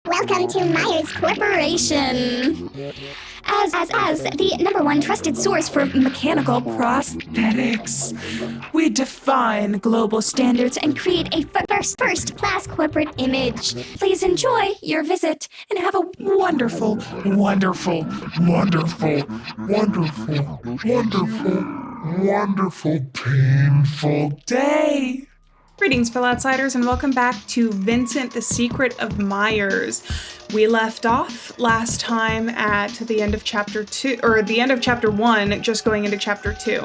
Welcome to Myers Corporation. As the #1 trusted source for mechanical prosthetics, we define global standards and create a first-class corporate image. Please enjoy your visit and have a wonderful painful day. Greetings, fellow outsiders, and welcome back to Vincent, the Secret of Myers. We left off last time at the end of chapter 2, or the end of chapter 1, just going into chapter 2.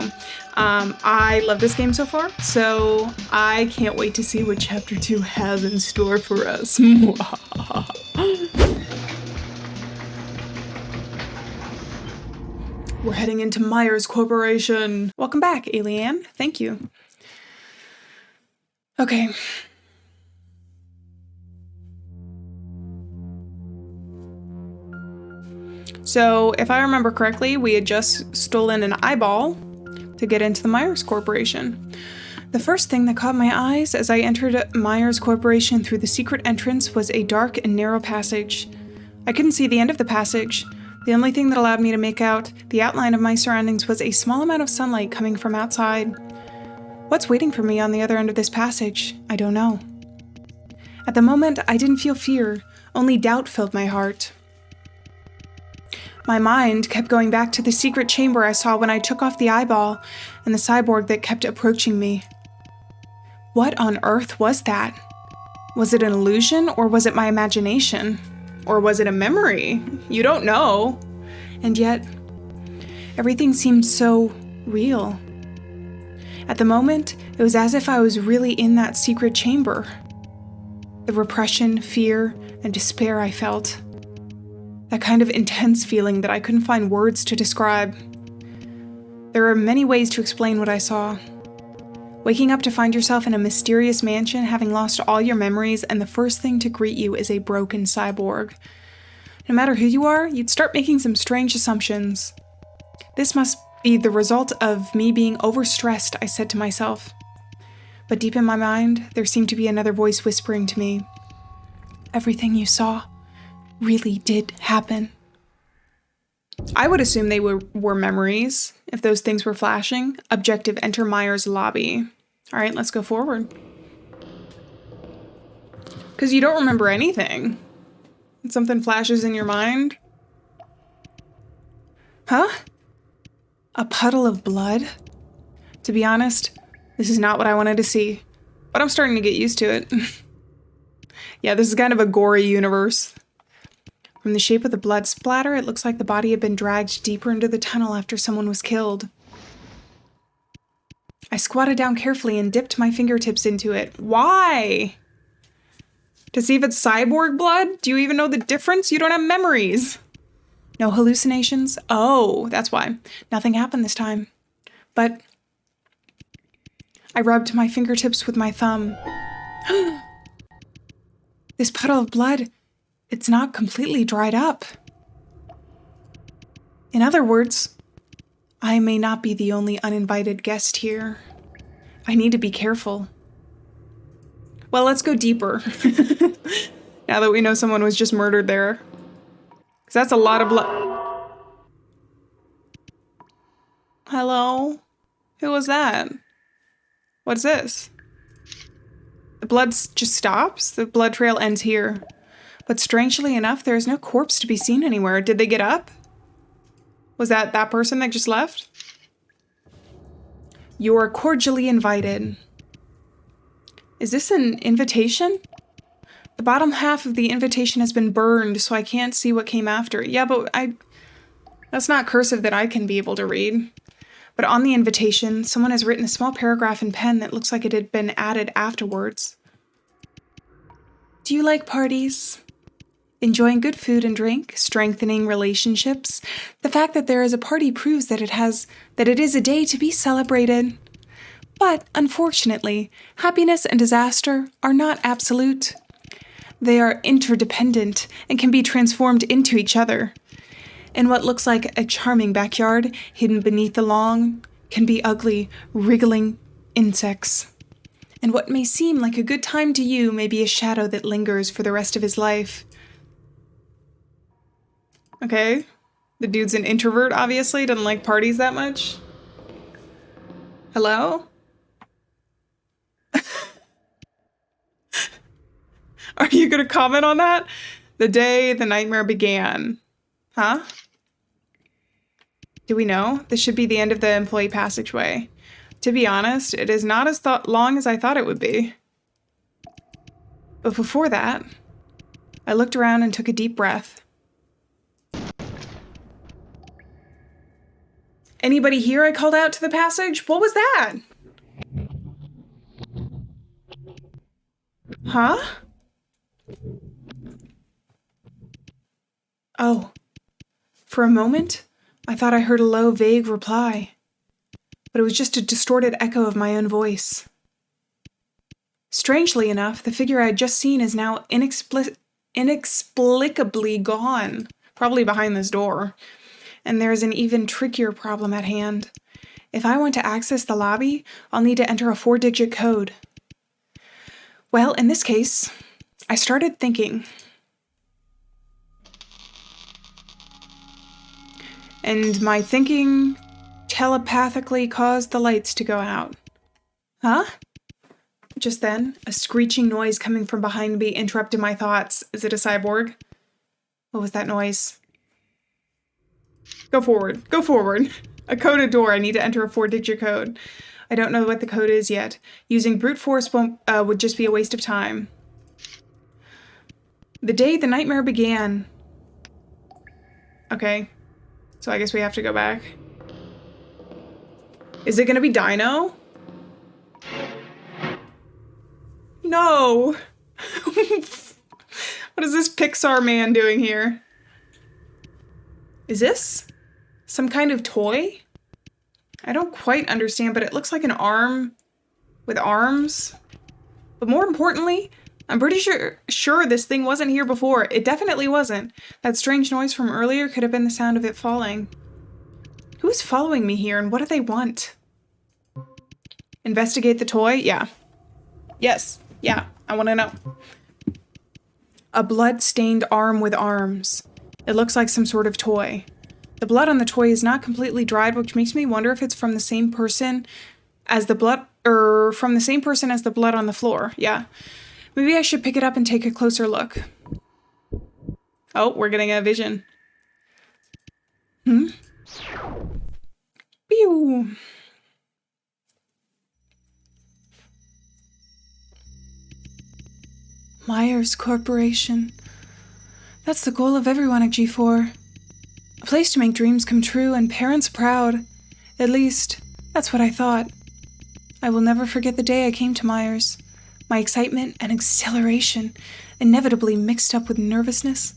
I love this game so far, so I can't wait to see what chapter 2 has in store for us. We're heading into Myers Corporation. Welcome back, Alieann. Thank you. Okay. So, if I remember correctly, we had just stolen an eyeball to get into the Myers Corporation. The first thing that caught my eyes as I entered Myers Corporation through the secret entrance was a dark and narrow passage. I couldn't see the end of the passage. The only thing that allowed me to make out the outline of my surroundings was a small amount of sunlight coming from outside. What's waiting for me on the other end of this passage? I don't know. At the moment, I didn't feel fear, only doubt filled my heart. My mind kept going back to the secret chamber I saw when I took off the eyeball and the cyborg that kept approaching me. What on earth was that? Was it an illusion, or was it my imagination? Or was it a memory? You don't know. And yet, everything seemed so real. At the moment, it was as if I was really in that secret chamber. The repression, fear, and despair I felt. That kind of intense feeling that I couldn't find words to describe. There are many ways to explain what I saw. Waking up to find yourself in a mysterious mansion, having lost all your memories, and the first thing to greet you is a broken cyborg. No matter who you are, you'd start making some strange assumptions. This must be the result of me being overstressed, I said to myself. But deep in my mind, there seemed to be another voice whispering to me, everything you saw really did happen. I would assume they were memories, if those things were flashing. Objective, enter Myers lobby. All right, let's go forward. Because you don't remember anything. Something flashes in your mind. Huh? A puddle of blood? To be honest, this is not what I wanted to see, but I'm starting to get used to it. Yeah, this is kind of a gory universe. From the shape of the blood splatter, it looks like the body had been dragged deeper into the tunnel after someone was killed. I squatted down carefully and dipped my fingertips into it. Why? To see if it's cyborg blood? Do you even know the difference? You don't have memories. No hallucinations? Oh, that's why. Nothing happened this time. But I rubbed my fingertips with my thumb. This puddle of blood, it's not completely dried up. In other words, I may not be the only uninvited guest here. I need to be careful. Well, let's go deeper. Now that we know someone was just murdered there. Because that's a lot of blood. Hello? Who was that? What's this? The blood just stops? The blood trail ends here. But strangely enough, there is no corpse to be seen anywhere. Did they get up? Was that person that just left? You are cordially invited. Is this an invitation? The bottom half of the invitation has been burned, so I can't see what came after. Yeah, but that's not cursive that I can be able to read. But on the invitation, someone has written a small paragraph in pen that looks like it had been added afterwards. Do you like parties? Enjoying good food and drink, strengthening relationships. The fact that there is a party proves that it is a day to be celebrated. But, unfortunately, happiness and disaster are not absolute. They are interdependent and can be transformed into each other. And what looks like a charming backyard hidden beneath the lawn can be ugly, wriggling insects. And what may seem like a good time to you may be a shadow that lingers for the rest of his life. Okay. The dude's an introvert, obviously. Doesn't like parties that much. Hello? Are you gonna comment on that? The day the nightmare began. Huh? Do we know? This should be the end of the employee passageway. To be honest, it is not as long as I thought it would be. But before that, I looked around and took a deep breath. Anybody here? I called out to the passage. What was that? Huh? Oh. For a moment, I thought I heard a low, vague reply. But it was just a distorted echo of my own voice. Strangely enough, the figure I had just seen is now inexplicably gone. Probably behind this door. And there's an even trickier problem at hand. If I want to access the lobby, I'll need to enter a 4-digit code. Well, in this case, I started thinking. And my thinking telepathically caused the lights to go out. Huh? Just then, a screeching noise coming from behind me interrupted my thoughts. Is it a cyborg? What was that noise? Go forward. Go forward. A coded door. I need to enter a 4-digit code. I don't know what the code is yet. Using brute force would just be a waste of time. The day the nightmare began. Okay. So I guess we have to go back. Is it gonna be Dino? No! What is this Pixar man doing here? Is this some kind of toy? I don't quite understand, but it looks like an arm with arms. But more importantly, I'm pretty sure this thing wasn't here before. It definitely wasn't. That strange noise from earlier could have been the sound of it falling. Who's following me here and what do they want? Investigate the toy? Yeah. Yes. Yeah. I want to know. A blood-stained arm with arms. It looks like some sort of toy. The blood on the toy is not completely dried, which makes me wonder if it's from the same person as the blood, or from the same person as the blood on the floor. Yeah. Maybe I should pick it up and take a closer look. Oh, we're getting a vision. Pew! Myers Corporation. That's the goal of everyone at G4. A place to make dreams come true and parents proud. At least, that's what I thought. I will never forget the day I came to Myers. My excitement and exhilaration inevitably mixed up with nervousness,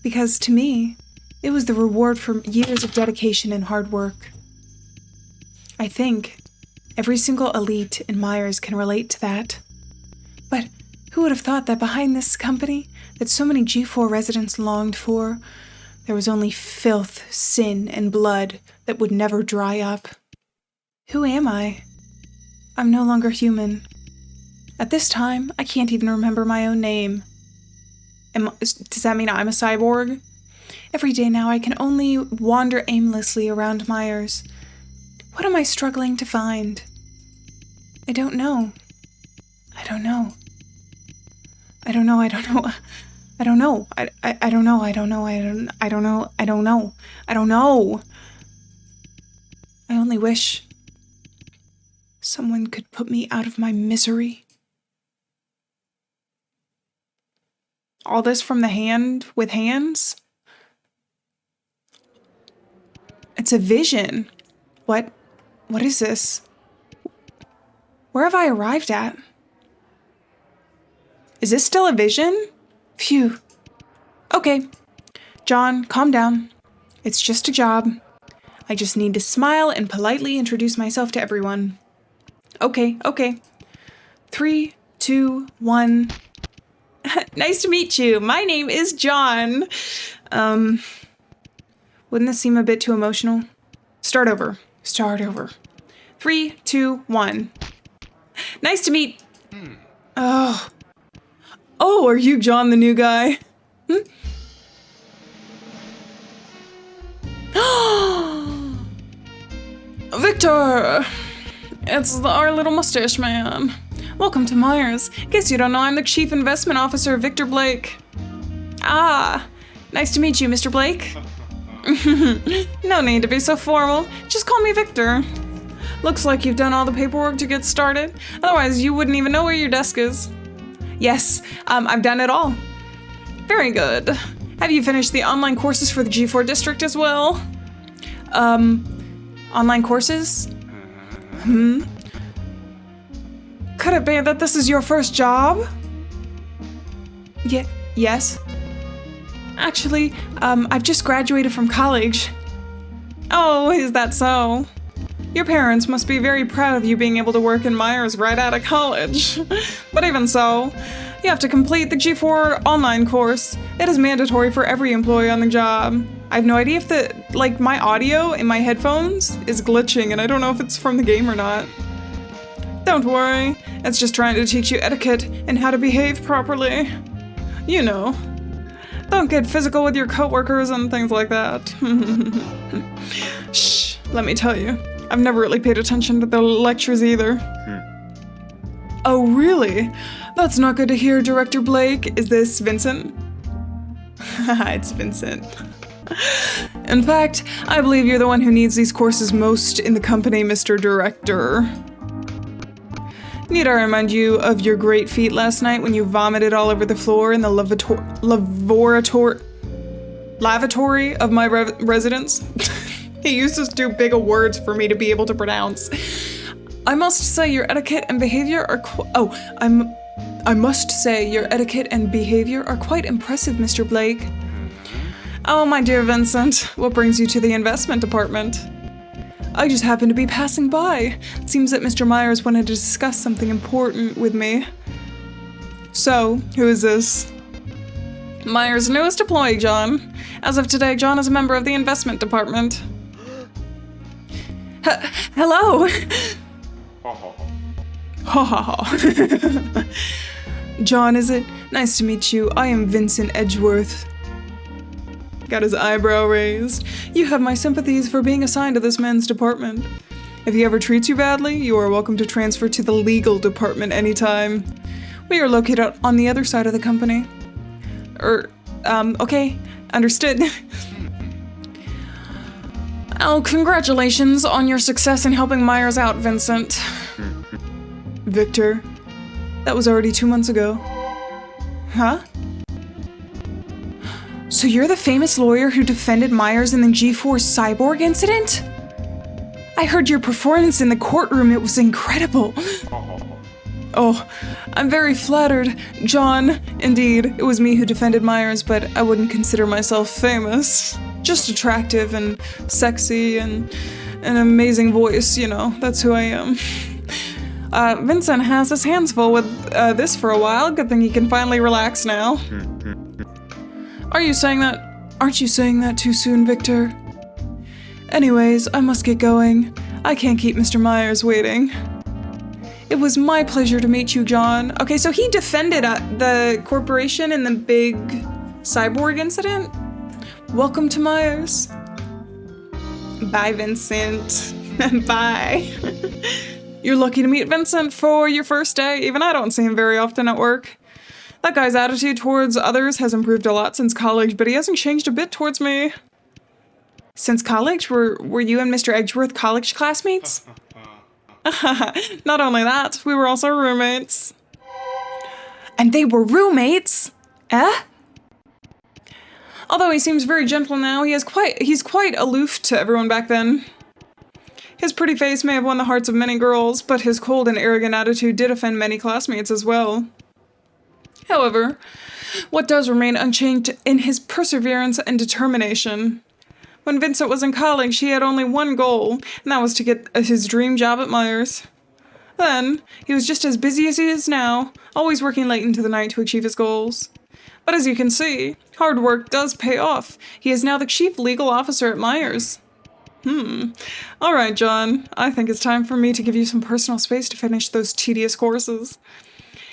because to me, it was the reward for years of dedication and hard work. I think every single elite in Myers can relate to that. But who would have thought that behind this company that so many G4 residents longed for, there was only filth, sin, and blood that would never dry up? Who am I? I'm no longer human. At this time, I can't even remember my own name. Does that mean I'm a cyborg? Every day now I can only wander aimlessly around Myers. What am I struggling to find? I don't know. I don't know. I don't know. I don't know. I don't know. I don't know. I don't know. I don't know. I don't know. I don't know. I only wish someone could put me out of my misery. All this from the hand with hands? It's a vision. What is this? Where have I arrived at? Is this still a vision? Phew. Okay. John, calm down. It's just a job. I just need to smile and politely introduce myself to everyone. Okay. 3, 2, 1. Nice to meet you. My name is John. Wouldn't this seem a bit too emotional? Start over. 3, 2, 1. Nice to meet... Oh, are you John, the new guy? Victor! It's our little mustache man. Welcome to Myers. In case you don't know, I'm the Chief Investment Officer, Victor Blake. Ah, nice to meet you, Mr. Blake. No need to be so formal. Just call me Victor. Looks like you've done all the paperwork to get started. Otherwise, you wouldn't even know where your desk is. Yes, I've done it all. Very good. Have you finished the online courses for the G4 district as well? Online courses? Could it be that this is your first job? Yes. Actually, I've just graduated from college. Oh, is that so? Your parents must be very proud of you being able to work in Myers right out of college. But even so, you have to complete the G4 online course. It is mandatory for every employee on the job. I have no idea if my audio in my headphones is glitching and I don't know if it's from the game or not. Don't worry, it's just trying to teach you etiquette and how to behave properly. You know. Don't get physical with your coworkers and things like that. Shh, let me tell you. I've never really paid attention to the lectures either. Oh, really? That's not good to hear, Director Blake. Is this Vincent? It's Vincent. In fact, I believe you're the one who needs these courses most in the company, Mr. Director. Need I remind you of your great feat last night when you vomited all over the floor in the lavatory of my residence? He uses too big of words for me to be able to pronounce. I must say your etiquette and behavior are I must say your etiquette and behavior are quite impressive, Mr. Blake. Oh, my dear Vincent, what brings you to the investment department? I just happened to be passing by. It seems that Mr. Myers wanted to discuss something important with me. So, who is this? Myers' newest employee, John. As of today, John is a member of the investment department. Hello! Ha ha ha. John, is it? Nice to meet you. I am Vincent Edgeworth. Got his eyebrow raised. You have my sympathies for being assigned to this man's department. If he ever treats you badly, you are welcome to transfer to the legal department anytime. We are located on the other side of the company. Okay, understood. Oh, congratulations on your success in helping Myers out, Vincent. Victor, that was already 2 months ago. Huh? So you're the famous lawyer who defended Myers in the G4 Cyborg Incident? I heard your performance in the courtroom, it was incredible. Oh, I'm very flattered, John. Indeed, it was me who defended Myers, but I wouldn't consider myself famous. Just attractive and sexy and an amazing voice, you know, that's who I am. Vincent has his hands full with this for a while. Good thing he can finally relax now. Aren't you saying that too soon, Victor? Anyways, I must get going. I can't keep Mr. Myers waiting. It was my pleasure to meet you, John. Okay, so he defended the corporation in the big cyborg incident? Welcome to Myers. Bye, Vincent. Bye. You're lucky to meet Vincent for your first day. Even I don't see him very often at work. That guy's attitude towards others has improved a lot since college, but he hasn't changed a bit towards me. Since college? Were you and Mr. Edgeworth college classmates? Not only that, we were also roommates. And they were roommates? Eh? Although he seems very gentle now, he's quite aloof to everyone back then. His pretty face may have won the hearts of many girls, but his cold and arrogant attitude did offend many classmates as well. However, what does remain unchanged in his perseverance and determination. When Vincent was in college, he had only one goal, and that was to get his dream job at Myers. Then, he was just as busy as he is now, always working late into the night to achieve his goals. But as you can see, hard work does pay off. He is now the chief legal officer at Myers. All right, John. I think it's time for me to give you some personal space to finish those tedious courses.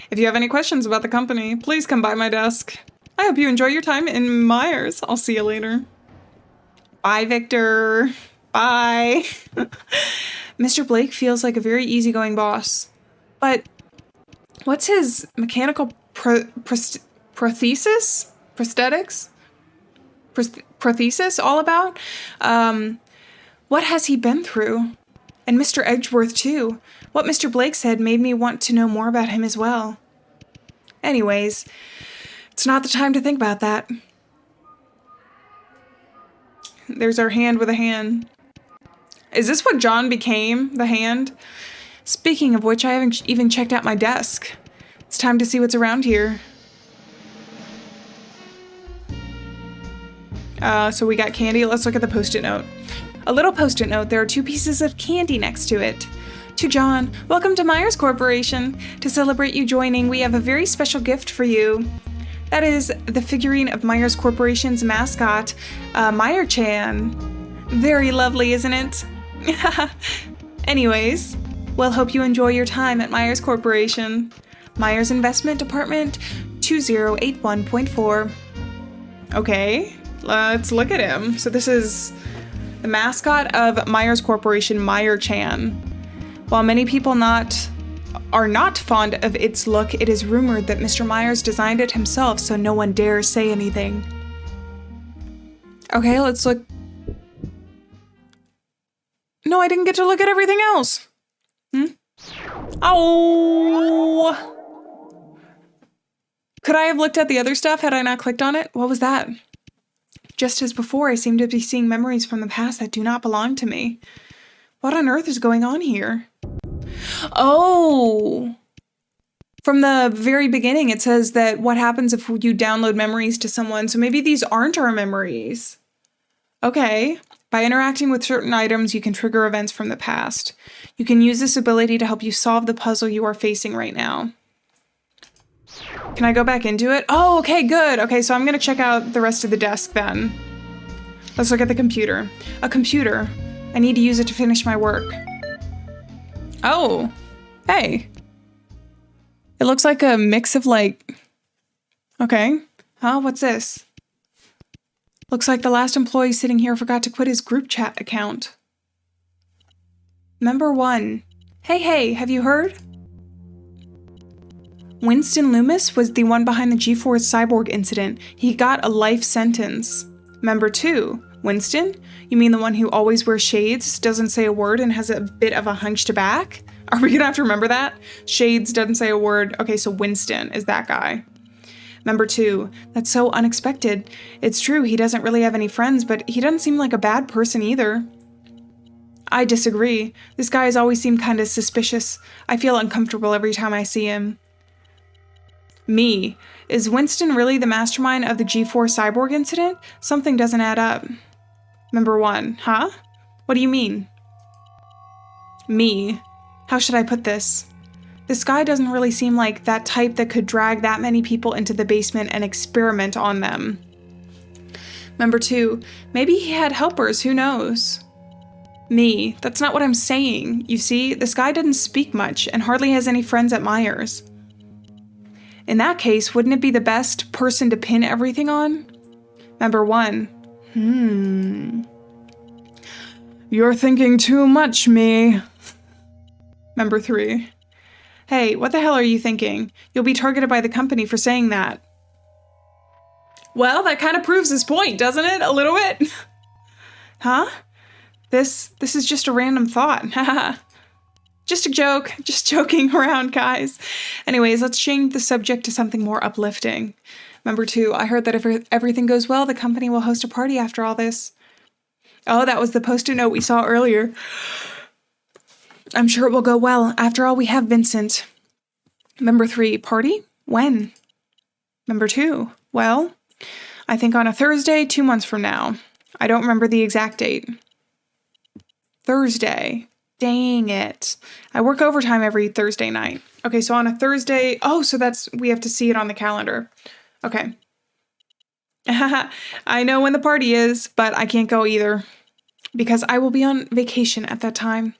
If you have any questions about the company, please come by my desk. I hope you enjoy your time in Myers. I'll see you later. Bye, Victor. Bye. Mr. Blake feels like a very easygoing boss. But what's his mechanical prosthesis all about? What has he been through? And Mr. Edgeworth, too. What Mr. Blake said made me want to know more about him as well. Anyways, it's not the time to think about that. There's our hand with a hand. Is this what John became? The hand? Speaking of which, I haven't even checked out my desk. It's time to see what's around here. So we got candy. Let's look at the post-it note. A little post-it note. There are 2 pieces of candy next to it. To John, welcome to Myers Corporation. To celebrate you joining, we have a very special gift for you. That is the figurine of Myers Corporation's mascot, Meyer-chan. Very lovely, isn't it? Anyways, we'll hope you enjoy your time at Myers Corporation. Myers Investment Department 2081.4. Okay, let's look at him. So this is the mascot of Myers Corporation, Meyer-chan. While many people are not fond of its look, it is rumored that Mr. Myers designed it himself, so no one dares say anything. Okay, let's look. No, I didn't get to look at everything else. Oh! Could I have looked at the other stuff had I not clicked on it? What was that? Just as before, I seem to be seeing memories from the past that do not belong to me. What on earth is going on here? Oh! From the very beginning, it says that what happens if you download memories to someone, so maybe these aren't our memories. Okay. By interacting with certain items, you can trigger events from the past. You can use this ability to help you solve the puzzle you are facing right now. Can I go back into it? Oh, okay, good. Okay, so I'm going to check out the rest of the desk then. Let's look at the computer. A computer. I need to use it to finish my work. Oh, hey. It looks like a mix of okay. Huh, what's this? Looks like the last employee sitting here forgot to quit his group chat account. Member 1. Hey, have you heard? Winston Loomis was the one behind the G4 Cyborg Incident. He got a life sentence. Member 2. Winston? You mean the one who always wears shades, doesn't say a word, and has a bit of a hunched back? Are we gonna have to remember that? Shades, doesn't say a word. Okay, so Winston is that guy. Member 2. That's so unexpected. It's true, he doesn't really have any friends, but he doesn't seem like a bad person either. I disagree. This guy has always seemed kind of suspicious. I feel uncomfortable every time I see him. Me. Is Winston really the mastermind of the G4 Cyborg Incident? Something doesn't add up. Member 1. Huh? What do you mean? Me. How should I put this? This guy doesn't really seem like that type that could drag that many people into the basement and experiment on them. Member 2. Maybe he had helpers, who knows? Me. That's not what I'm saying. You see, this guy doesn't speak much and hardly has any friends at Myers. In that case, wouldn't it be the best person to pin everything on? Member 1. You're thinking too much, me. Member 3. Hey, what the hell are you thinking? You'll be targeted by the company for saying that. Well, that kind of proves his point, doesn't it? A little bit? Huh? This is just a random thought. Haha. Just a joke. Just joking around, guys. Anyways, let's change the subject to something more uplifting. Member 2, I heard that if everything goes well, the company will host a party after all this. Oh, that was the post-it note we saw earlier. I'm sure it will go well. After all, we have Vincent. Member 3, party? When? Member 2, well, I think on a Thursday, 2 months from now. I don't remember the exact date. Thursday. Dang it. I work overtime every Thursday night. Okay, so on a Thursday, so we have to see it on the calendar. Okay. I know when the party is, but I can't go either. Because I will be on vacation at that time.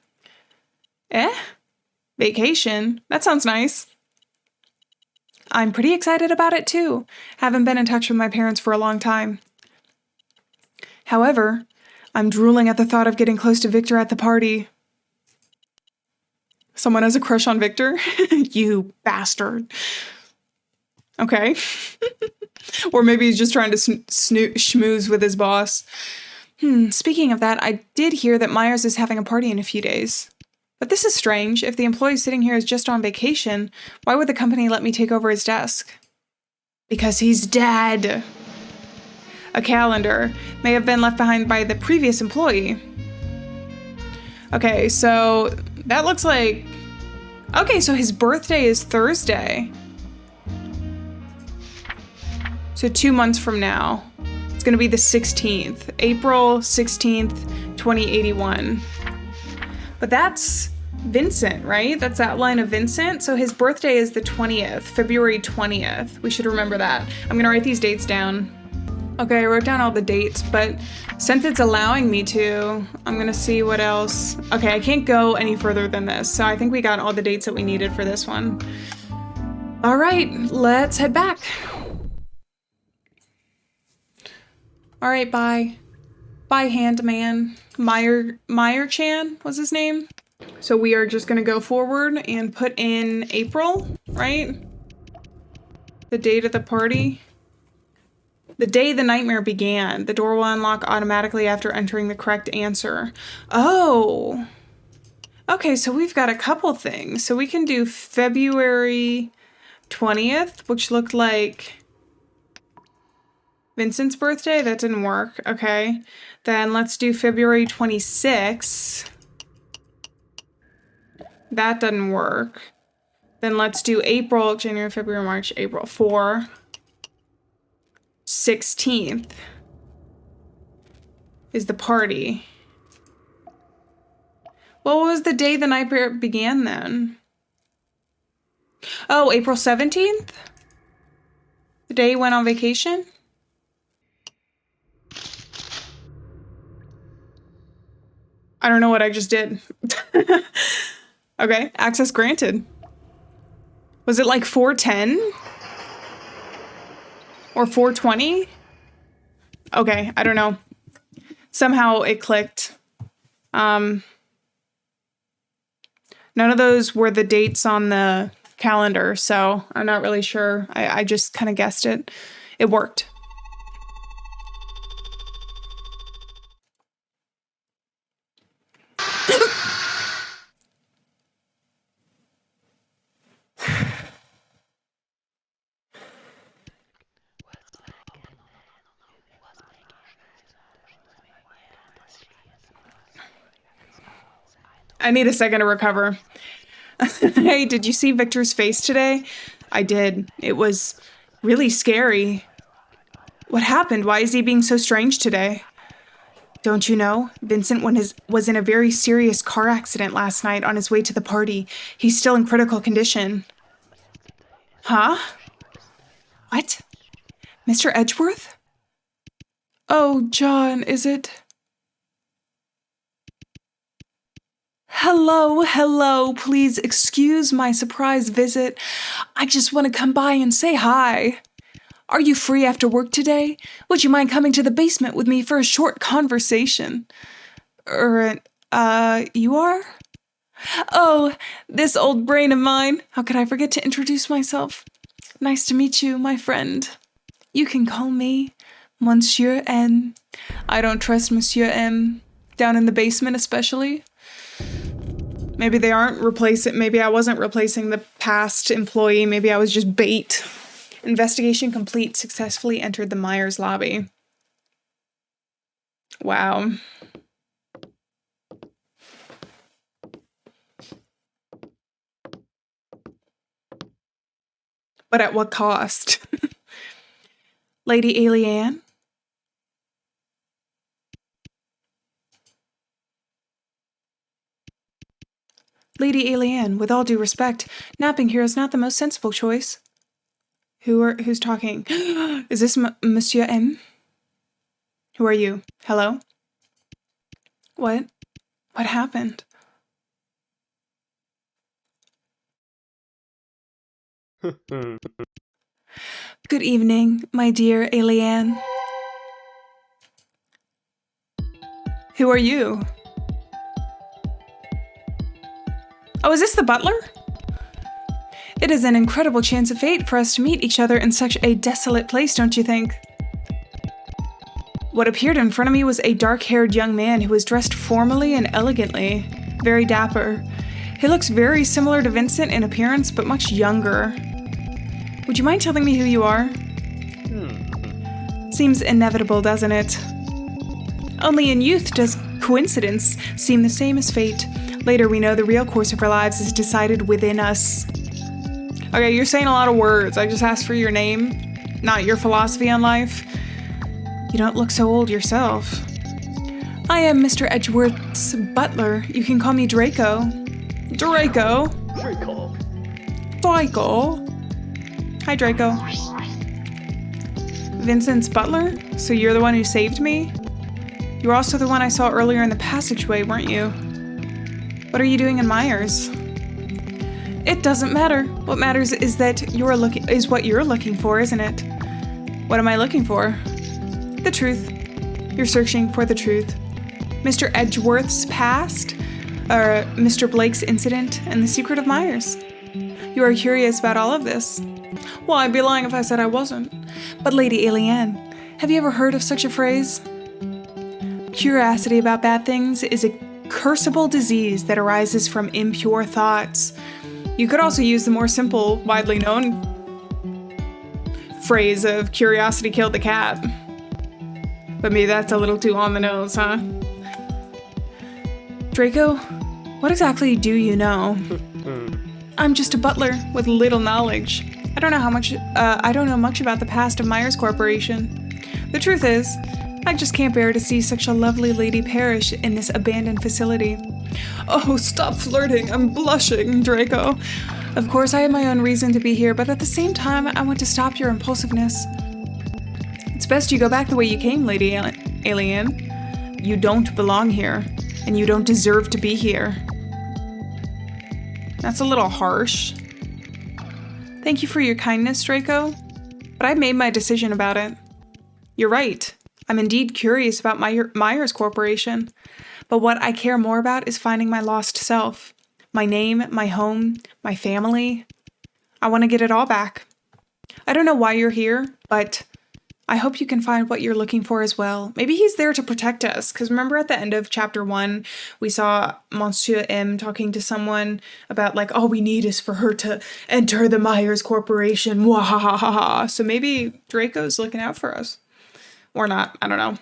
Vacation? That sounds nice. I'm pretty excited about it too. Haven't been in touch with my parents for a long time. However, I'm drooling at the thought of getting close to Victor at the party. Someone has a crush on Victor? You bastard. Okay. Or maybe he's just trying to schmooze with his boss. Speaking of that, I did hear that Myers is having a party in a few days. But this is strange. If the employee sitting here is just on vacation, why would the company let me take over his desk? Because he's dead. A calendar may have been left behind by the previous employee. Okay, so that looks like... Okay, so his birthday is Thursday. So 2 months from now. It's gonna be the 16th. April 16th, 2081. But that's Vincent, right? That's that line of Vincent. So his birthday is the 20th, February 20th. We should remember that. I'm gonna write these dates down. Okay, I wrote down all the dates, but since it's allowing me to, I'm gonna see what else. Okay, I can't go any further than this, so I think we got all the dates that we needed for this one. All right, let's head back. All right, bye. Bye, Handman. Meyer-chan was his name. So we are just gonna go forward and put in April, right? The date of the party. The day the nightmare began. The door will unlock automatically after entering the correct answer. Oh. Okay, so we've got a couple things. So we can do February 20th, which looked like Vincent's birthday. That didn't work. Okay. Then let's do February 26th. That doesn't work. Then let's do April, January, February, March, April 4. 16th is the party. What was the day the nightmare began then? Oh, April 17th? The day he went on vacation? I don't know what I just did. Okay, access granted. Was it like 410? Or 420? Okay, I don't know. Somehow it clicked. None of those were the dates on the calendar, so I'm not really sure. I just kind of guessed it. It worked. I need a second to recover. Hey, did you see Victor's face today? I did. It was really scary. What happened? Why is he being so strange today? Don't you know? Vincent was in a very serious car accident last night on his way to the party. He's still in critical condition. Huh? What? Mr. Edgeworth? Oh, John, is it... Hello, please excuse my surprise visit. I just want to come by and say hi. Are you free after work today? Would you mind coming to the basement with me for a short conversation? You are? Oh, this old brain of mine. How could I forget to introduce myself? Nice to meet you, my friend. You can call me Monsieur M. I don't trust Monsieur M. Down in the basement especially. Maybe they aren't replacing, maybe I wasn't replacing the past employee, maybe I was just bait. Investigation complete, successfully entered the Myers lobby. Wow. But at what cost? Lady Alieann? Lady Alieann, with all due respect, napping here is not the most sensible choice. Who's talking? Is this Monsieur M? Who are you? Hello? What? What happened? Good evening, my dear Alieann. Who are you? Oh, is this the butler? It is an incredible chance of fate for us to meet each other in such a desolate place, don't you think? What appeared in front of me was a dark-haired young man who was dressed formally and elegantly, very dapper. He looks very similar to Vincent in appearance, but much younger. Would you mind telling me who you are? Seems inevitable, doesn't it? Only in youth does coincidence seem the same as fate. Later we know the real course of our lives is decided within us. Okay, you're saying a lot of words. I just asked for your name, not your philosophy on life. You don't look so old yourself. I am Mr. Edgeworth's butler. You can call me Draco. Draco? Draco? Hi, Draco. Vincent's butler? So you're the one who saved me? You were also the one I saw earlier in the passageway, weren't you? What are you doing in Myers? It doesn't matter. What matters is that what you're looking for, isn't it? What am I looking for? The truth. You're searching for the truth. Mr. Edgeworth's past, or Mr. Blake's incident, and the secret of Myers. You are curious about all of this. Well, I'd be lying if I said I wasn't. But Lady Alieann, have you ever heard of such a phrase? Curiosity about bad things is a curseable disease that arises from impure thoughts. You could also use the more simple, widely known phrase of curiosity killed the cat. But maybe that's a little too on the nose, huh? Draco, what exactly do you know? I'm just a butler with little knowledge. I don't know much about the past of Myers Corporation. The truth is, I just can't bear to see such a lovely lady perish in this abandoned facility. Oh, stop flirting. I'm blushing, Draco. Of course, I have my own reason to be here, but at the same time, I want to stop your impulsiveness. It's best you go back the way you came, Lady Alieann. You don't belong here, and you don't deserve to be here. That's a little harsh. Thank you for your kindness, Draco, but I've made my decision about it. You're right. I'm indeed curious about Myers Corporation, but what I care more about is finding my lost self. My name, my home, my family. I want to get it all back. I don't know why you're here, but I hope you can find what you're looking for as well. Maybe he's there to protect us, because remember at the end of chapter 1, we saw Monsieur M talking to someone about like, all we need is for her to enter the Myers Corporation. Mwahahaha. So maybe Draco's looking out for us. Or not, I don't know.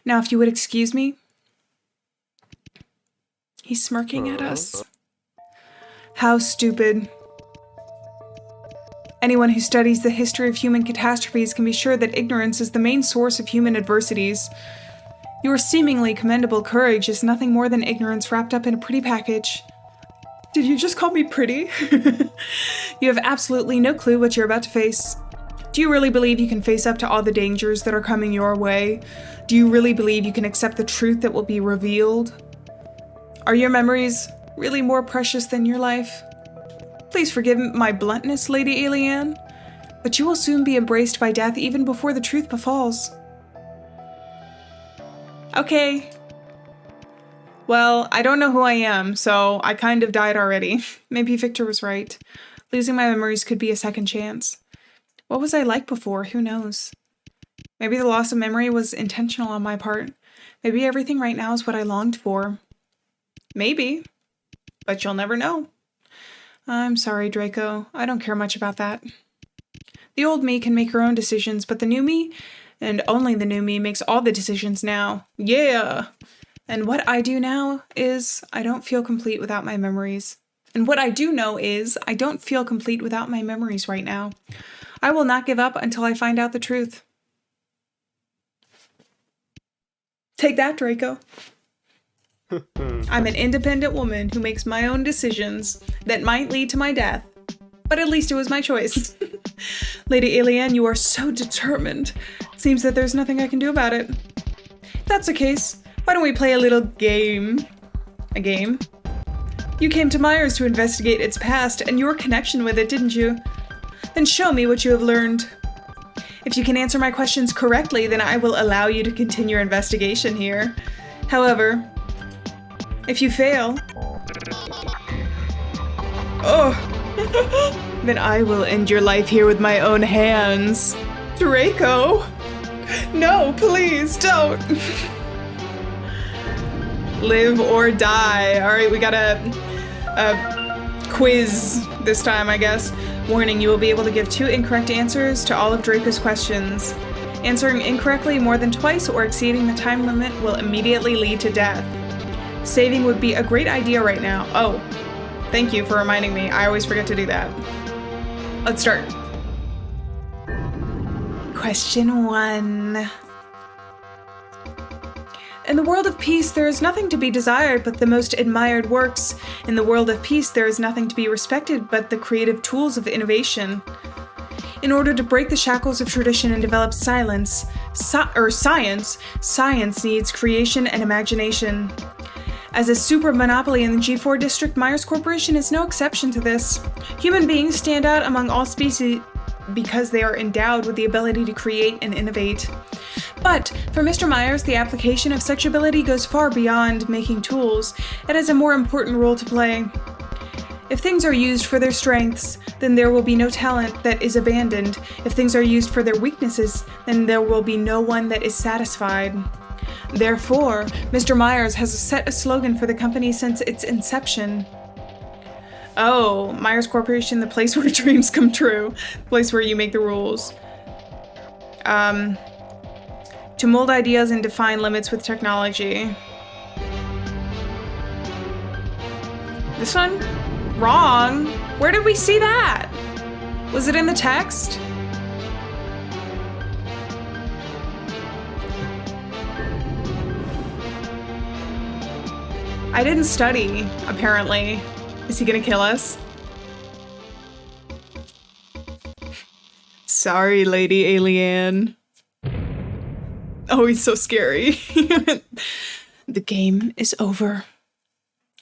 Now, if you would excuse me. He's smirking at us. How stupid. Anyone who studies the history of human catastrophes can be sure that ignorance is the main source of human adversities. Your seemingly commendable courage is nothing more than ignorance wrapped up in a pretty package. Did you just call me pretty? You have absolutely no clue what you're about to face. Do you really believe you can face up to all the dangers that are coming your way? Do you really believe you can accept the truth that will be revealed? Are your memories really more precious than your life? Please forgive my bluntness, Lady Alieann, but you will soon be embraced by death even before the truth befalls. Okay. Well, I don't know who I am, so I kind of died already. Maybe Victor was right. Losing my memories could be a second chance. What was I like before? Who knows? Maybe the loss of memory was intentional on my part. Maybe everything right now is what I longed for. Maybe. But you'll never know. I'm sorry, Draco. I don't care much about that. The old me can make her own decisions, but the new me, and only the new me, makes all the decisions now. Yeah! And what I do now is I don't feel complete without my memories. And what I do know is I don't feel complete without my memories right now. I will not give up until I find out the truth. Take that, Draco. I'm an independent woman who makes my own decisions that might lead to my death, but at least it was my choice. Lady Alieann, you are so determined. It seems that there's nothing I can do about it. If that's the case, why don't we play a little game? A game? You came to Myers to investigate its past and your connection with it, didn't you? Then show me what you have learned. If you can answer my questions correctly, then I will allow you to continue your investigation here. However, if you fail, then I will end your life here with my own hands. Draco! No, please, don't! Live or die. Alright, we got a quiz this time, I guess. Warning, you will be able to give 2 incorrect answers to all of Draco's questions. Answering incorrectly more than twice or exceeding the time limit will immediately lead to death. Saving would be a great idea right now. Oh, thank you for reminding me. I always forget to do that. Let's start. Question 1. In the world of peace, there is nothing to be desired but the most admired works. In the world of peace, there is nothing to be respected but the creative tools of innovation. In order to break the shackles of tradition and develop science needs creation and imagination. As a super monopoly in the G4 district, Myers Corporation is no exception to this. Human beings stand out among all species because they are endowed with the ability to create and innovate. But for Mr. Myers, the application of such ability goes far beyond making tools. It has a more important role to play. If things are used for their strengths, then there will be no talent that is abandoned. If things are used for their weaknesses, then there will be no one that is satisfied. Therefore, Mr. Myers has set a slogan for the company since its inception. Oh, Myers Corporation, the place where dreams come true. The place where you make the rules. To mold ideas and define limits with technology. This one? Wrong. Where did we see that? Was it in the text? I didn't study, apparently. Is he gonna kill us? Sorry, Lady Alieann. Oh, he's so scary. The game is over.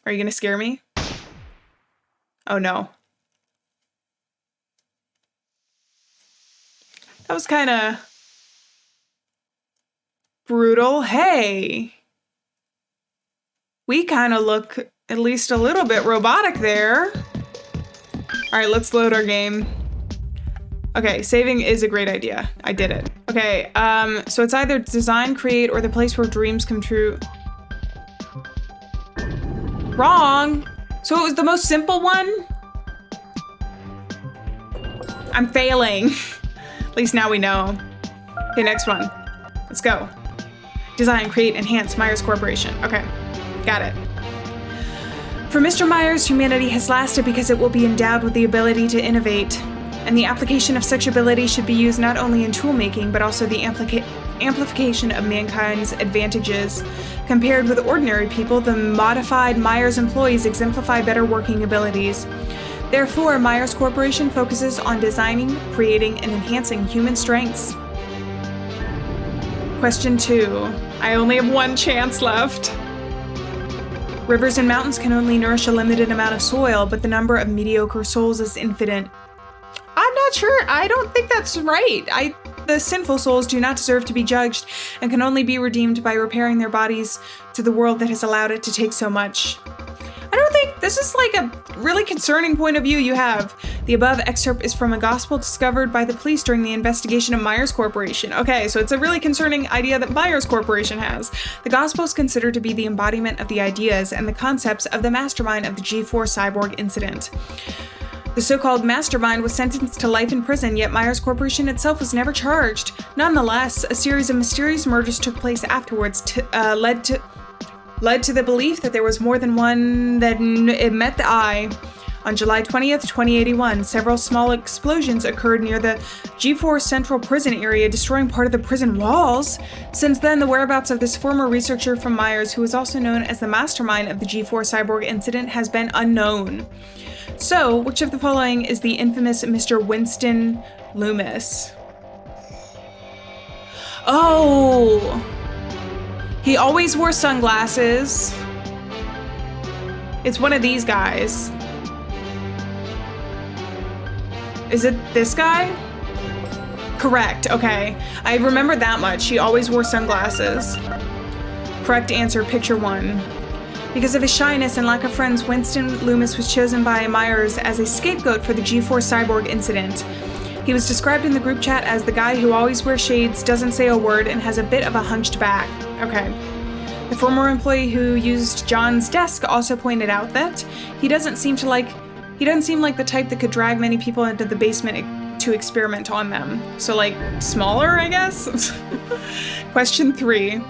Are you gonna scare me? Oh no. That was kind of brutal. Hey. We kind of look at least a little bit robotic there. All right, let's load our game. Okay, saving is a great idea. I did it. Okay, so it's either design, create, or the place where dreams come true. Wrong. So it was the most simple one? I'm failing. At least now we know. Okay, next one. Let's go. Design, create, enhance Myers Corporation. Okay, got it. For Mr. Myers, humanity has lasted because it will be endowed with the ability to innovate. And the application of such ability should be used not only in tool-making, but also the amplification of mankind's advantages. Compared with ordinary people, the modified Myers employees exemplify better working abilities. Therefore, Myers Corporation focuses on designing, creating, and enhancing human strengths. Question 2. I only have one chance left. Rivers and mountains can only nourish a limited amount of soil, but the number of mediocre souls is infinite. I'm not sure. I don't think that's right. The sinful souls do not deserve to be judged and can only be redeemed by repairing their bodies to the world that has allowed it to take so much. I don't think this is like a really concerning point of view you have. The above excerpt is from a gospel discovered by the police during the investigation of Myers Corporation. Okay, so it's a really concerning idea that Myers Corporation has. The gospel is considered to be the embodiment of the ideas and the concepts of the mastermind of the G4 Cyborg Incident. The so-called mastermind was sentenced to life in prison, yet Myers Corporation itself was never charged. Nonetheless, a series of mysterious murders took place afterwards, led to the belief that there was more than one that it met the eye. On July 20th, 2081, several small explosions occurred near the G4 Central Prison area, destroying part of the prison walls. Since then, the whereabouts of this former researcher from Myers, who is also known as the mastermind of the G4 Cyborg Incident, has been unknown. So, which of the following is the infamous Mr. Winston Loomis? Oh! He always wore sunglasses. It's one of these guys. Is it this guy? Correct, okay. I remember that much. He always wore sunglasses. Correct answer, picture 1. Because of his shyness and lack of friends, Winston Loomis was chosen by Myers as a scapegoat for the G4 Cyborg Incident. He was described in the group chat as the guy who always wears shades, doesn't say a word, and has a bit of a hunched back. Okay. The former employee who used John's desk also pointed out that he doesn't seem like the type that could drag many people into the basement to experiment on them. So, like, smaller, I guess? Question 3.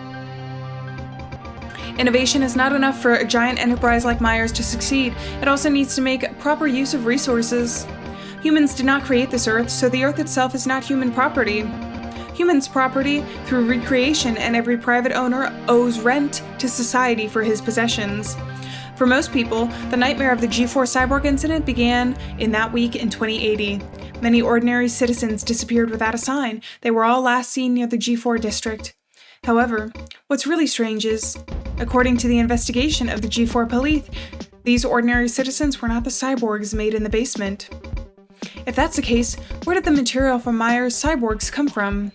Innovation is not enough for a giant enterprise like Myers to succeed. It also needs to make proper use of resources. Humans did not create this Earth, so the Earth itself is not human property. Humans' property through recreation, and every private owner owes rent to society for his possessions. For most people, the nightmare of the G4 Cyborg Incident began in that week in 2080. Many ordinary citizens disappeared without a sign. They were all last seen near the G4 district. However, what's really strange is, according to the investigation of the G4 police, these ordinary citizens were not the cyborgs made in the basement. If that's the case, where did the material from Myers' cyborgs come from?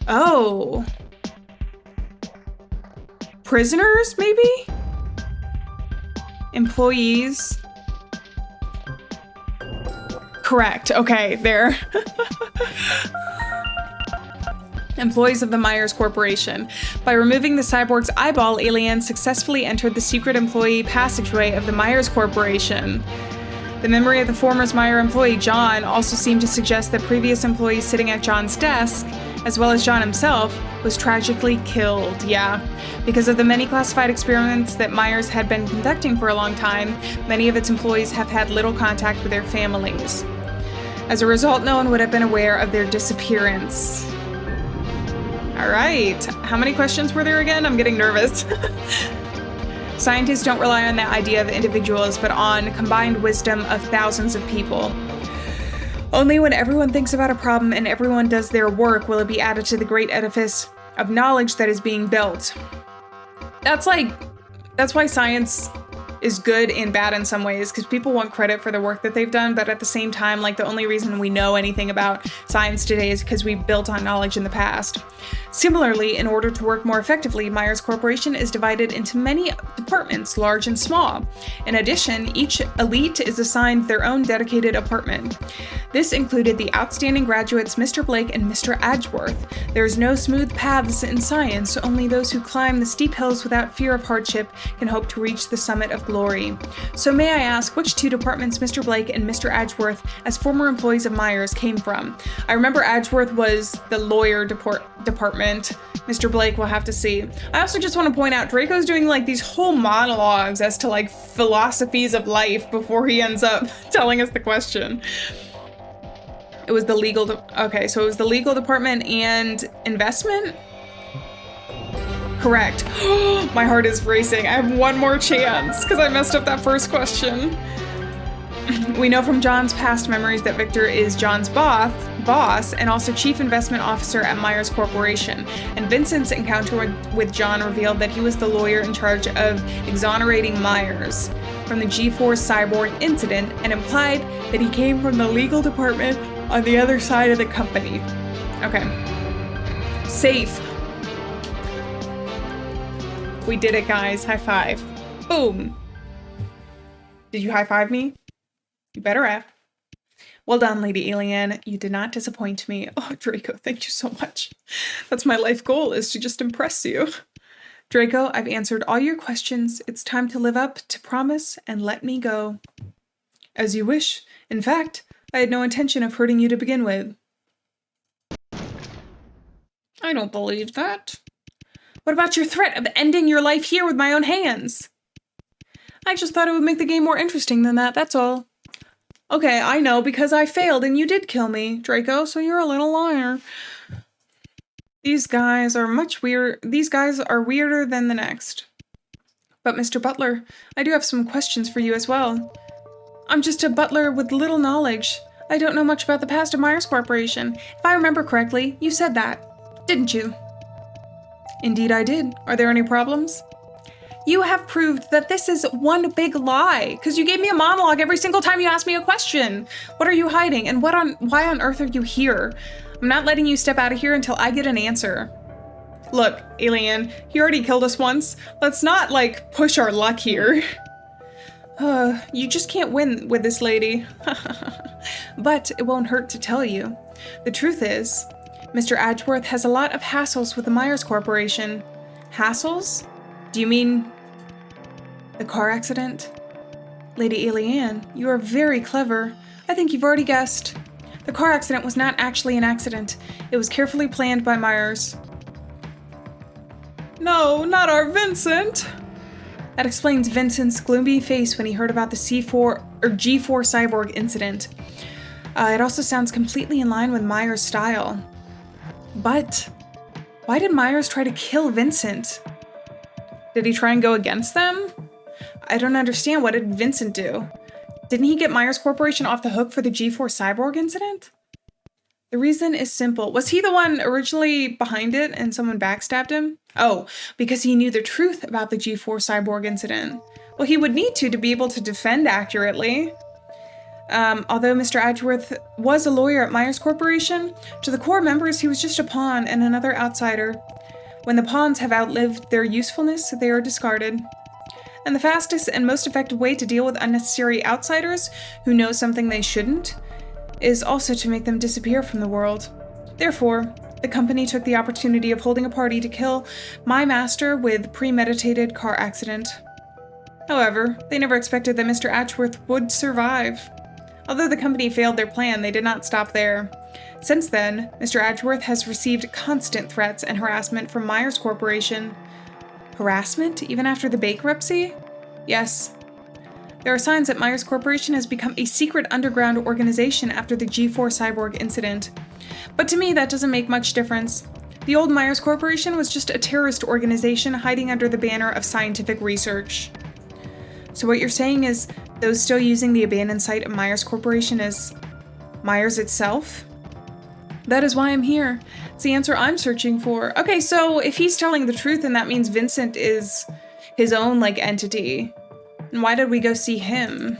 Oh. Prisoners, maybe? Employees? Correct. Okay, there. Employees of the Myers Corporation. By removing the cyborg's eyeball, Alieann successfully entered the secret employee passageway of the Myers Corporation. The memory of the former Myers employee, John, also seemed to suggest that previous employees sitting at John's desk, as well as John himself, was tragically killed, yeah. Because of the many classified experiments that Myers had been conducting for a long time, many of its employees have had little contact with their families. As a result, no one would have been aware of their disappearance. All right, how many questions were there again? I'm getting nervous. Scientists don't rely on the idea of individuals, but on combined wisdom of thousands of people. Only when everyone thinks about a problem and everyone does their work will it be added to the great edifice of knowledge that is being built. That's why science is good and bad in some ways, because people want credit for the work that they've done, but at the same time, like, the only reason we know anything about science today is because we built on knowledge in the past. Similarly, in order to work more effectively, Myers Corporation is divided into many departments, large and small. In addition, each elite is assigned their own dedicated department. This included the outstanding graduates Mr. Blake and Mr. Edgeworth. There is no smooth paths in science, only those who climb the steep hills without fear of hardship can hope to reach the summit of glory. So may I ask which two departments Mr. Blake and Mr. Edgeworth, as former employees of Myers, came from? I remember Edgeworth was the lawyer department. Mr. Blake will have to see. I also just want to point out Draco's doing like these whole monologues as to like philosophies of life before he ends up telling us the question. It was the legal okay, so it was the legal department and investment? Correct. My heart is racing. I have one more chance because I messed up that first question. We know from John's past memories that Victor is John's boss and also chief investment officer at Myers Corporation. And Vincent's encounter with John revealed that he was the lawyer in charge of exonerating Myers from the G4 Cyborg Incident and implied that he came from the legal department on the other side of the company. Okay. Safe. We did it, guys. High five. Boom. Did you high five me? You better have. Well done, Lady Alieann. You did not disappoint me. Oh, Draco, thank you so much. That's my life goal, is to just impress you. Draco, I've answered all your questions. It's time to live up to promise and let me go. As you wish. In fact, I had no intention of hurting you to begin with. I don't believe that. What about your threat of ending your life here with my own hands? I just thought it would make the game more interesting than that, that's all. Okay, I know, because I failed and you did kill me, Draco, so you're a little liar. These guys are weirder than the next. But Mr. Butler, I do have some questions for you as well. I'm just a butler with little knowledge. I don't know much about the past of Myers Corporation. If I remember correctly, you said that, didn't you? Indeed I did. Are there any problems? You have proved that this is one big lie, because you gave me a monologue every single time you asked me a question. What are you hiding, and why on earth are you here? I'm not letting you step out of here until I get an answer. Look, Alieann, he already killed us once. Let's not, like, push our luck here. You just can't win with this lady. But it won't hurt to tell you. The truth is, Mr. Edgeworth has a lot of hassles with the Myers Corporation. Hassles? Do you mean the car accident? Lady Alieann, you are very clever. I think you've already guessed. The car accident was not actually an accident. It was carefully planned by Myers. No, not our Vincent! That explains Vincent's gloomy face when he heard about the G4 Cyborg Incident. It also sounds completely in line with Myers' style. But why did Myers try to kill Vincent? Did he try and go against them? I don't understand. What did Vincent do? Didn't he get Myers Corporation off the hook for the G4 Cyborg incident? The reason is simple. Was he the one originally behind it and someone backstabbed him? Oh, because he knew the truth about the G4 Cyborg incident. Well, he would need to be able to defend accurately. Although Mr. Edgeworth was a lawyer at Myers Corporation, to the core members he was just a pawn and another outsider. When the pawns have outlived their usefulness, they are discarded. And the fastest and most effective way to deal with unnecessary outsiders who know something they shouldn't is also to make them disappear from the world. Therefore, the company took the opportunity of holding a party to kill my master with premeditated car accident. However, they never expected that Mr. Edgeworth would survive. Although the company failed their plan, they did not stop there. Since then, Mr. Edgeworth has received constant threats and harassment from Myers Corporation. Harassment? Even after the bankruptcy? Yes. There are signs that Myers Corporation has become a secret underground organization after the G4 Cyborg incident. But to me, that doesn't make much difference. The old Myers Corporation was just a terrorist organization hiding under the banner of scientific research. So what you're saying is those still using the abandoned site of Myers Corporation is Myers itself? That is why I'm here. It's the answer I'm searching for. Okay, so if he's telling the truth, then that means Vincent is his own, like, entity. And why did we go see him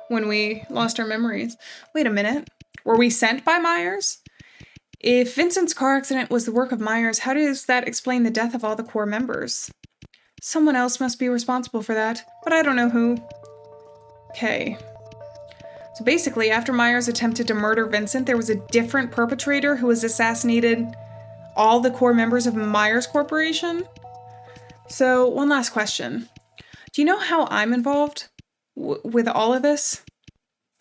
when we lost our memories? Wait a minute. Were we sent by Myers? If Vincent's car accident was the work of Myers, how does that explain the death of all the core members? Someone else must be responsible for that, but I don't know who. Okay. So basically, after Myers attempted to murder Vincent, there was a different perpetrator who has assassinated all the core members of Myers Corporation? So, one last question. Do you know how I'm involved with all of this?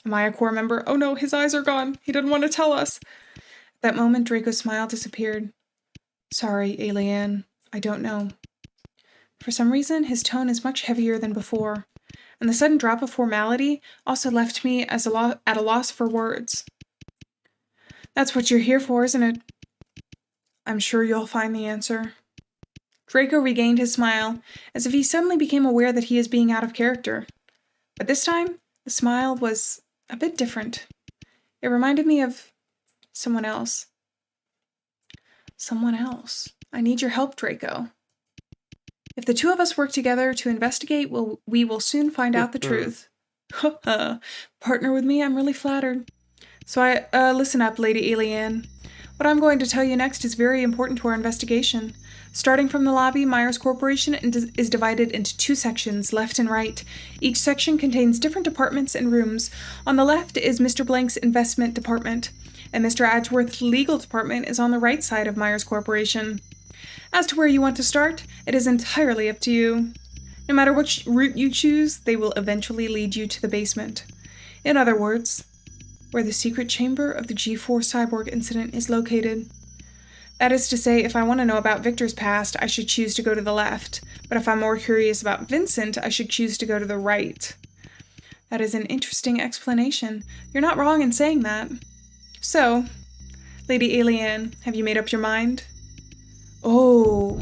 Am I a core member? Oh no, his eyes are gone. He didn't want to tell us. At that moment, Draco's smile disappeared. Sorry, Alieann. I don't know. For some reason, his tone is much heavier than before, and the sudden drop of formality also left me at a loss for words. That's what you're here for, isn't it? I'm sure you'll find the answer. Draco regained his smile, as if he suddenly became aware that he is being out of character. But this time, the smile was a bit different. It reminded me of someone else. Someone else. I need your help, Draco. If the two of us work together to investigate, we will soon find out the truth. Partner with me? I'm really flattered. So listen up, Lady Alieann. What I'm going to tell you next is very important to our investigation. Starting from the lobby, Myers Corporation is divided into two sections, left and right. Each section contains different departments and rooms. On the left is Mr. Blank's investment department, and Mr. Edgeworth's legal department is on the right side of Myers Corporation. As to where you want to start, it is entirely up to you. No matter which route you choose, they will eventually lead you to the basement. In other words, where the secret chamber of the G4 Cyborg Incident is located. That is to say, if I want to know about Victor's past, I should choose to go to the left, but if I'm more curious about Vincent, I should choose to go to the right. That is an interesting explanation. You're not wrong in saying that. So, Lady Alieann, have you made up your mind? Oh,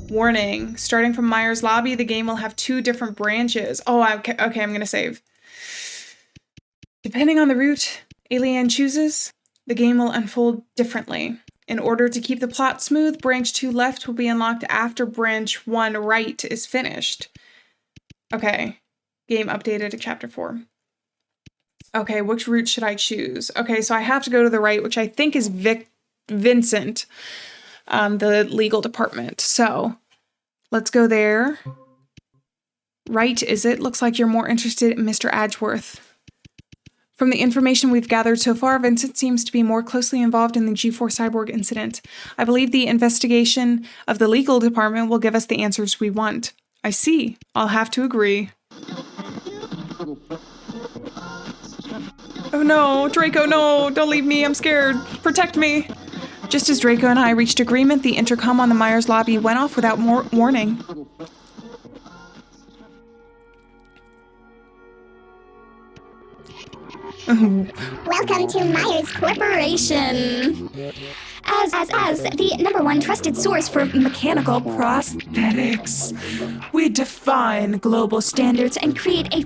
warning. Starting from Myers' lobby, the game will have two different branches. Oh, okay, I'm gonna save. Depending on the route Alieann chooses, the game will unfold differently. In order to keep the plot smooth, branch 2 left will be unlocked after branch 1 right is finished. Okay, game updated to chapter 4. Okay, which route should I choose? Okay, so I have to go to the right, which I think is Vincent. the legal department. So let's go there. Right, is it? Looks like you're more interested in Mr. Edgeworth. From the information we've gathered so far, Vincent seems to be more closely involved in the G4 Cyborg Incident. I believe the investigation of the legal department will give us the answers we want. I see. I'll have to agree. Oh no, Draco, no, don't leave me, I'm scared. Protect me. Just as Draco and I reached agreement, the intercom on the Myers lobby went off without more warning. Welcome to Myers Corporation. As the #1 trusted source for mechanical prosthetics, we define global standards and create a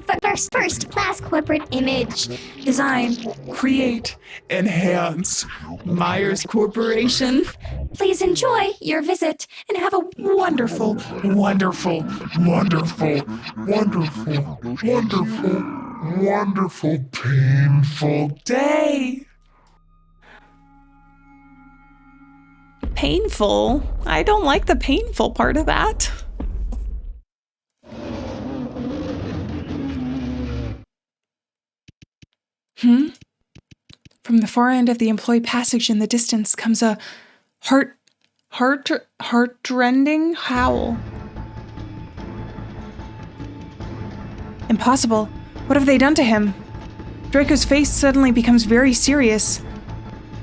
first-class corporate image. Design, create, enhance Myers Corporation. Please enjoy your visit and have a wonderful, wonderful, wonderful, wonderful, wonderful, wonderful, painful day. Painful? I don't like the painful part of that. From the far end of the employee passage in the distance comes a heart-rending howl. Impossible. What have they done to him? Draco's face suddenly becomes very serious.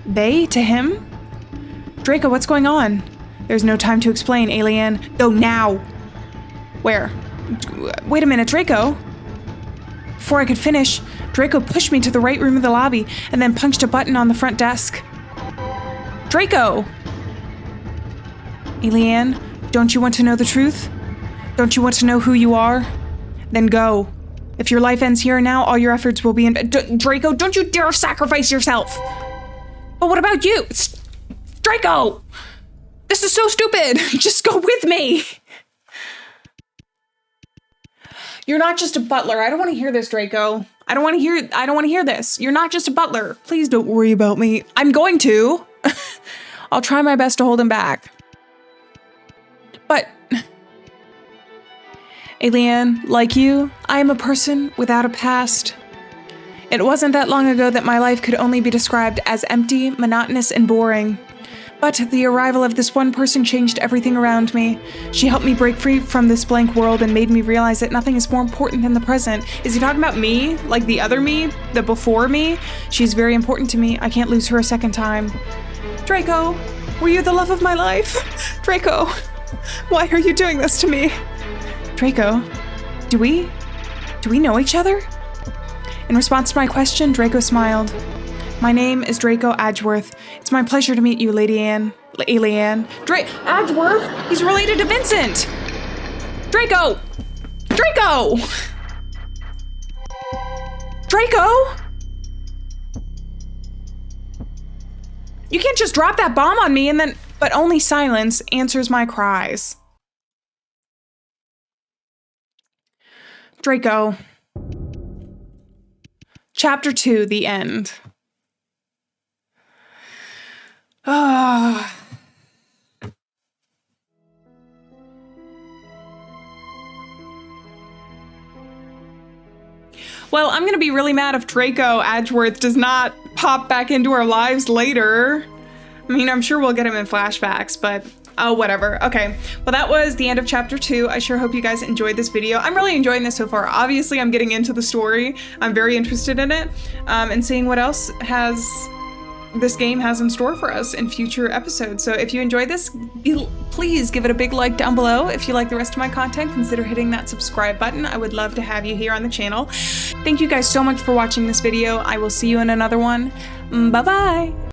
They to him? Draco, what's going on? There's no time to explain, Alieann. Go now! Where? Wait a minute, Draco? Before I could finish, Draco pushed me to the right room of the lobby and then punched a button on the front desk. Draco! Alieann, don't you want to know the truth? Don't you want to know who you are? Then go. If your life ends here and now, all your efforts will be in— Draco, don't you dare sacrifice yourself! But what about you? Draco! This is so stupid! Just go with me! You're not just a butler. I don't want to hear this, Draco. I don't want to hear this. You're not just a butler. Please don't worry about me. I'm going to. I'll try my best to hold him back. But Alieann, like you, I am a person without a past. It wasn't that long ago that my life could only be described as empty, monotonous, and boring. But the arrival of this one person changed everything around me. She helped me break free from this blank world and made me realize that nothing is more important than the present. Is he talking about me? Like the other me? The before me? She's very important to me. I can't lose her a second time. Draco, were you the love of my life? Draco, why are you doing this to me? Draco, do we know each other? In response to my question, Draco smiled. My name is Draco Edgeworth. It's my pleasure to meet you, Alieann. Edgeworth? He's related to Vincent! Draco! Draco! Draco? You can't just drop that bomb on me and then— But only silence answers my cries. Draco. Chapter 2, the end. Ah. Well, I'm gonna be really mad if Draco Edgeworth does not pop back into our lives later. I mean, I'm sure we'll get him in flashbacks, but oh, whatever. Okay, well, that was the end of chapter 2. I sure hope you guys enjoyed this video. I'm really enjoying this so far. Obviously, I'm getting into the story. I'm very interested in it, and seeing what else this game has in store for us in future episodes. So if you enjoyed this, please give it a big like down below. If you like the rest of my content, consider hitting that subscribe button. I would love to have you here on the channel. Thank you guys so much for watching this video. I will see you in another one. Bye-bye.